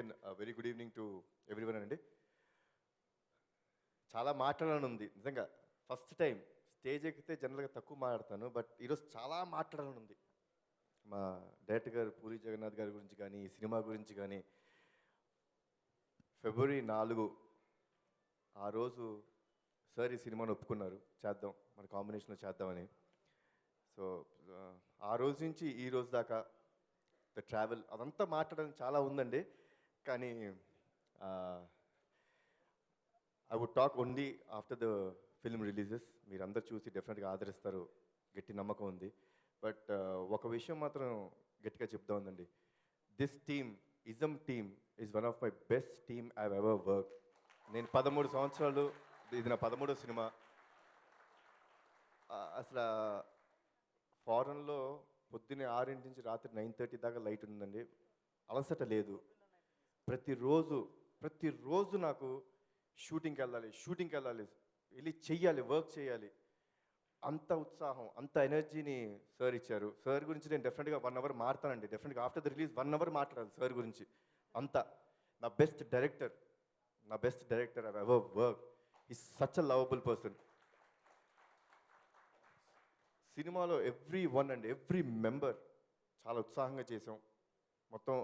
Again very good evening to everyone అండి. చాలా మాట్లాడాలని ఉంది నిజంగా. ఫస్ట్ టైం స్టేజ్ ఎక్కితే జనరల్గా తక్కువ మాట్లాడతాను, బట్ ఈరోజు చాలా మాట్లాడాలని ఉంది. మా డైరెక్టర్ గారు పూరి జగన్నాథ్ గారి గురించి కానీ, ఈ సినిమా గురించి కానీ. ఫిబ్రవరి 4 ఆ రోజు సార్ ఈ సినిమాను ఒప్పుకున్నారు, చేద్దాం మన కాంబినేషన్లో చేద్దామని. సో ఆ రోజు నుంచి ఈ రోజు దాకా ద ట్రావెల్ అదంతా మాట్లాడడం చాలా ఉందండి. కానీ I would talk only after the film releases. మీరందరూ చూసి డెఫినెట్గా ఆదరిస్తారు, గట్టి నమ్మకం ఉంది. బట్ ఒక విషయం మాత్రం గట్టిగా చెప్తా ఉందండి. This team, ism team is one of my best team I ever work. నేను 13 సంవత్సరాలు, ఇది నా 13వ సినిమా. అసలు ఫారెన్లో పొద్దున్నే 6 నుంచి రాత్రి 9:30 దాకా లైట్ ఉందండి, అలసట లేదు. ప్రతిరోజు నాకు షూటింగ్కి వెళ్ళాలి, వెళ్ళి చెయ్యాలి, వర్క్ చేయాలి. అంత ఉత్సాహం, అంత ఎనర్జీని సార్ ఇచ్చారు. సార్ గురించి నేను డెఫినెట్గా 1 అవర్ మాట్లాడతానండి. డెఫినెట్గా ఆఫ్టర్ ద రిలీజ్ 1 అవర్ మాట్లాడాలి సార్ గురించి. అంత నా best director I ever work. Is such a lovable person. సినిమాలో every one and every member చాలా ఉత్సాహంగా చేసాం. మొత్తం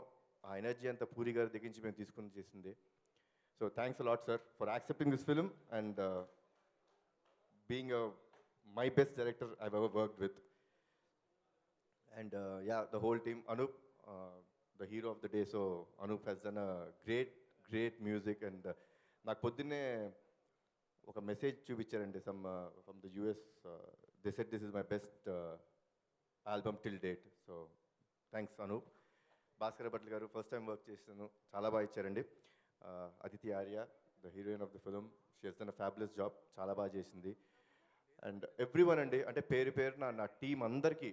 ఆ ఎనర్జీ అంతా పూరి గారి దగ్గర నుంచి మేము తీసుకుని చేసింది. So thanks a lot sir for accepting this film and being my best director I ever worked with. And the whole team, Anoop the hero of the day. So Anoop has done a great music. అండ్ నాకు పొద్దున్నే ఒక message చూపించారండి from the US. They said this is my best album till date. So thanks Anoop. Bhaskar Bhatla గారు first time work చేశాను, చాలా బాగా ఇచ్చారండి. Aditi Arya, the heroine of the film, she has done a fabulous job, చాలా బాగా చేసింది. అండ్ ఎవ్రీ వన్ అండి, అంటే పేరు నా టీం అందరికీ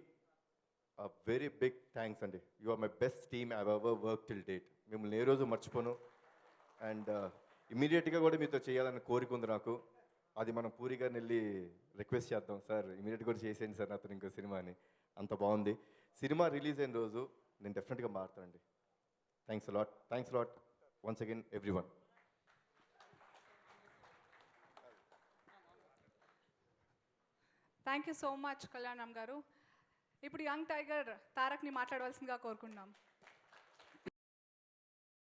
వెరీ బిగ్ థ్యాంక్స్ అండి. You are my best team I ever work till date. మిమ్మల్ని ఏ రోజు మర్చిపోను. అండ్ ఇమీడియట్గా కూడా మీతో చేయాలని కోరిక ఉంది నాకు. అది మనం పూరి గారిని వెళ్ళి రిక్వెస్ట్ చేద్దాం, సార్ ఇమీడియట్గా కూడా చేసేయండి సార్ నాతో ఇంకో సినిమా అని. అంత బాగుంది. సినిమా రిలీజ్ అయిన రోజు నేను డెఫినెట్గా మారుతానండి. Thanks a lot once again everyone. Thank you so much Kalyanam గారు. ఇప్పుడు యంగ్ టైగర్ తారక్ని మాట్లాడవలసిందిగా కోరుకుంటున్నాం.